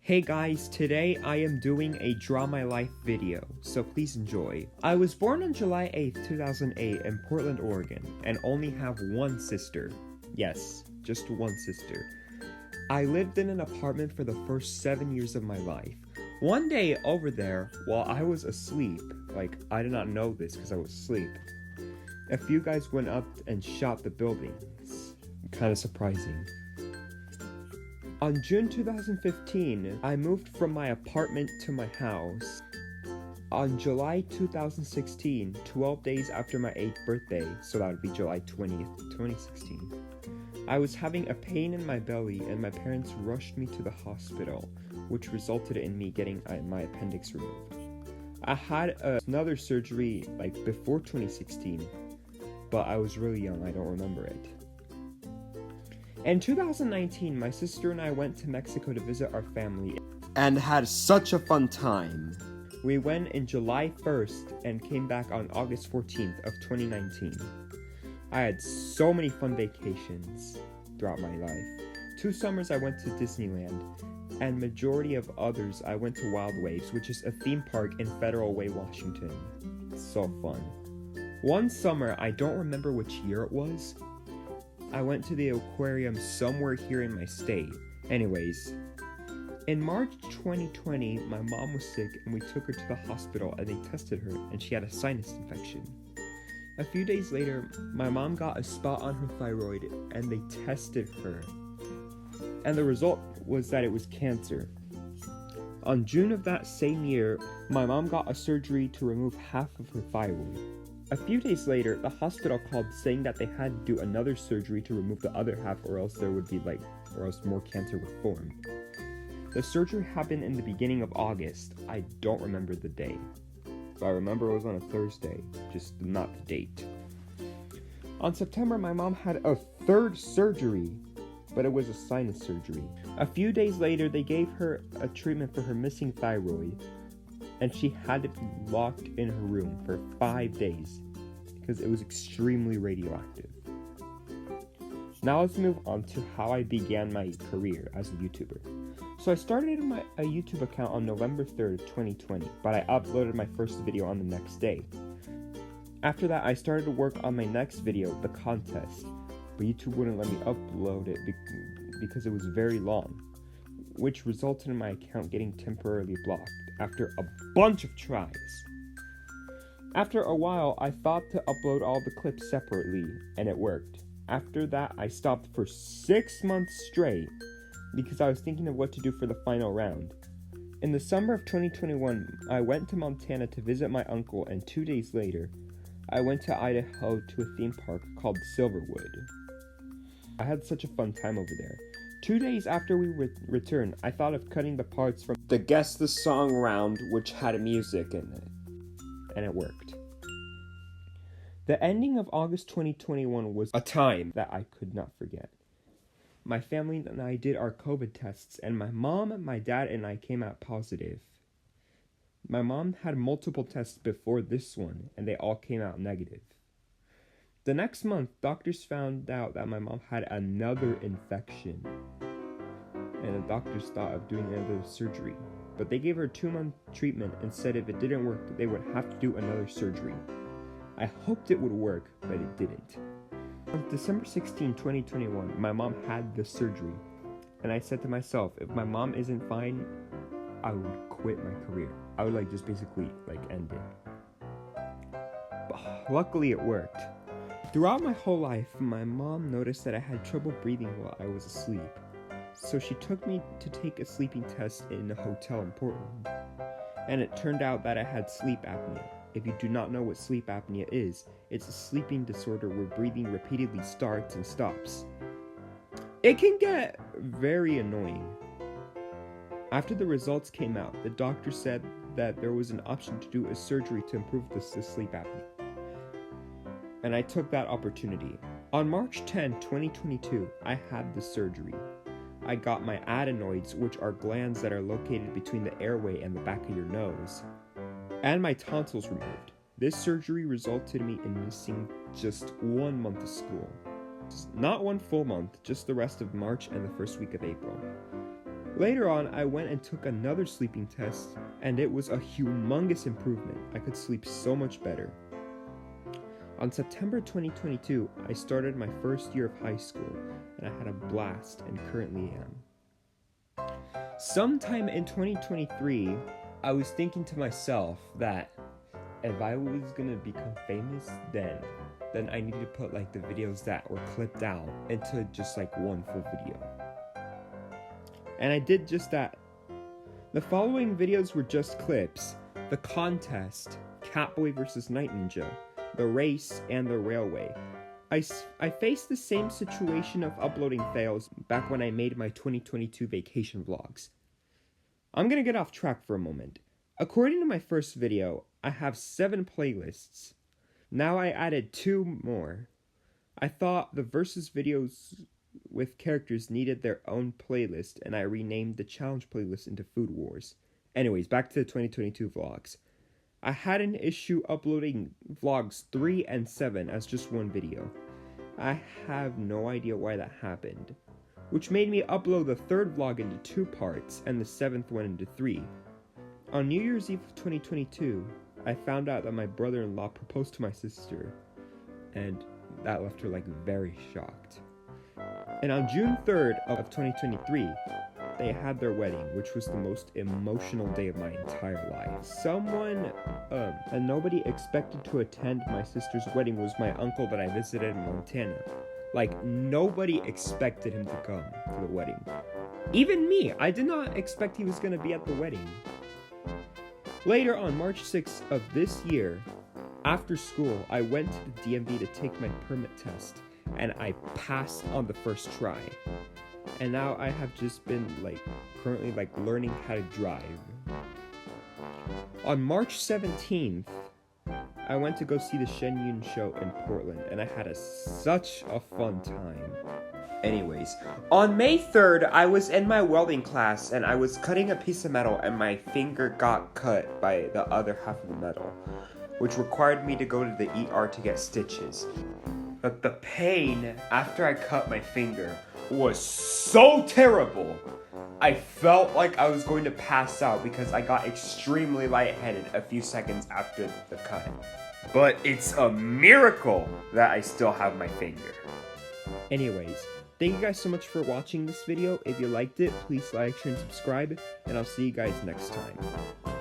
Hey guys, today I am doing a Draw My Life video, so please enjoy. I was born on July 8th, 2008 in Portland, Oregon, and only have one sister. Yes, just one sister. I lived in an apartment for the first 7 years of my life. One day over there, while I was asleep, I did not know this because I was asleep, a few guys went up and shot the building. It's kind of surprising. On June 2015, I moved from my apartment to my house. On July 2016, 12 days after my 8th birthday, so that would be July 20th, 2016, I was having a pain in my belly and my parents rushed me to the hospital, which resulted in me getting my appendix removed. I had another surgery before 2016, but I was really young, I don't remember it. In 2019, my sister and I went to Mexico to visit our family and had such a fun time. We went in July 1st and came back on August 14th of 2019. I had so many fun vacations throughout my life. 2 summers I went to Disneyland, and majority of others I went to Wild Waves, which is a theme park in Federal Way, Washington. So fun. One summer, I don't remember which year it was, I went to the aquarium somewhere here in my state. Anyways, in March 2020, my mom was sick and we took her to the hospital and they tested her and she had a sinus infection. A few days later, my mom got a spot on her thyroid and they tested her. And the result was that it was cancer. On June of that same year, my mom got a surgery to remove half of her thyroid. A few days later, the hospital called saying that they had to do another surgery to remove the other half or else more cancer would form. The surgery happened in the beginning of August. I don't remember the day. But I remember it was on a Thursday, just not the date. On September, my mom had a 3rd surgery, but it was a sinus surgery. A few days later, they gave her a treatment for her missing thyroid, and she had to be locked in her room for 5 days because it was extremely radioactive. Now let's move on to how I began my career as a YouTuber. So I started a YouTube account on November 3rd, 2020, but I uploaded my first video on the next day. After that, I started to work on my next video, the contest, but YouTube wouldn't let me upload it because it was very long, which resulted in my account getting temporarily blocked after a bunch of tries. After a while, I thought to upload all the clips separately, and it worked. After that, I stopped for 6 months straight because I was thinking of what to do for the final round. In the summer of 2021, I went to Montana to visit my uncle, and 2 days later, I went to Idaho to a theme park called Silverwood. I had such a fun time over there. 2 days after we returned, I thought of cutting the parts from the Guess the Song round, which had music in it, and it worked. The ending of August 2021 was a time that I could not forget. My family and I did our COVID tests, and my mom, my dad, and I came out positive. My mom had multiple tests before this one, and they all came out negative. The next month, doctors found out that my mom had another infection, and the doctors thought of doing another surgery. But they gave her a 2-month treatment and said if it didn't work, they would have to do another surgery. I hoped it would work, but it didn't. On December 16, 2021, my mom had the surgery, and I said to myself, if my mom isn't fine, I would quit my career. I would just basically end it. But luckily it worked. Throughout my whole life, my mom noticed that I had trouble breathing while I was asleep. So she took me to take a sleeping test in a hotel in Portland. And it turned out that I had sleep apnea. If you do not know what sleep apnea is, it's a sleeping disorder where breathing repeatedly starts and stops. It can get very annoying. After the results came out, the doctor said that there was an option to do a surgery to improve the sleep apnea. And I took that opportunity. On March 10, 2022, I had the surgery. I got my adenoids, which are glands that are located between the airway and the back of your nose, and my tonsils removed. This surgery resulted in me missing just 1 month of school. Not 1 full month, just the rest of March and the first week of April. Later on, I went and took another sleeping test, and it was a humongous improvement. I could sleep so much better. On September 2022, I started my first year of high school, and I had a blast and currently am. Sometime in 2023, I was thinking to myself that if I was gonna become famous, then I needed to put like the videos that were clipped out into just like one full video. And I did just that. The following videos were just clips: the contest, Catboy vs. Night Ninja, the race, and the railway. I faced the same situation of uploading fails back when I made my 2022 vacation vlogs. I'm gonna get off track for a moment. According to my first video, I have 7 playlists. Now I added 2 more. I thought the versus videos with characters needed their own playlist, and I renamed the challenge playlist into Food Wars. Anyways, back to the 2022 vlogs. I had an issue uploading vlogs 3 and 7 as just one video. I have no idea why that happened, which made me upload the 3rd vlog into 2 parts and the 7th one into 3. On New Year's Eve of 2022, I found out that my brother-in-law proposed to my sister, and that left her like very shocked. And on June 3rd of 2023, they had their wedding, which was the most emotional day of my entire life. Someone, and nobody expected to attend my sister's wedding was my uncle that I visited in Montana. Like, nobody expected him to come to the wedding. Even me, I did not expect he was gonna be at the wedding. Later, on March 6th of this year, after school, I went to the DMV to take my permit test, and I passed on the first try. And now I have just been currently learning how to drive. On March 17th, I went to go see the Shen Yun show in Portland, and I had such a fun time. Anyways, on May 3rd, I was in my welding class, and I was cutting a piece of metal, and my finger got cut by the other half of the metal, which required me to go to the ER to get stitches. But the pain after I cut my finger was so terrible. I felt like I was going to pass out because I got extremely lightheaded a few seconds after the cut. But it's a miracle that I still have my finger. Anyways, thank you guys so much for watching this video. If you liked it, please like, share, and subscribe, and I'll see you guys next time.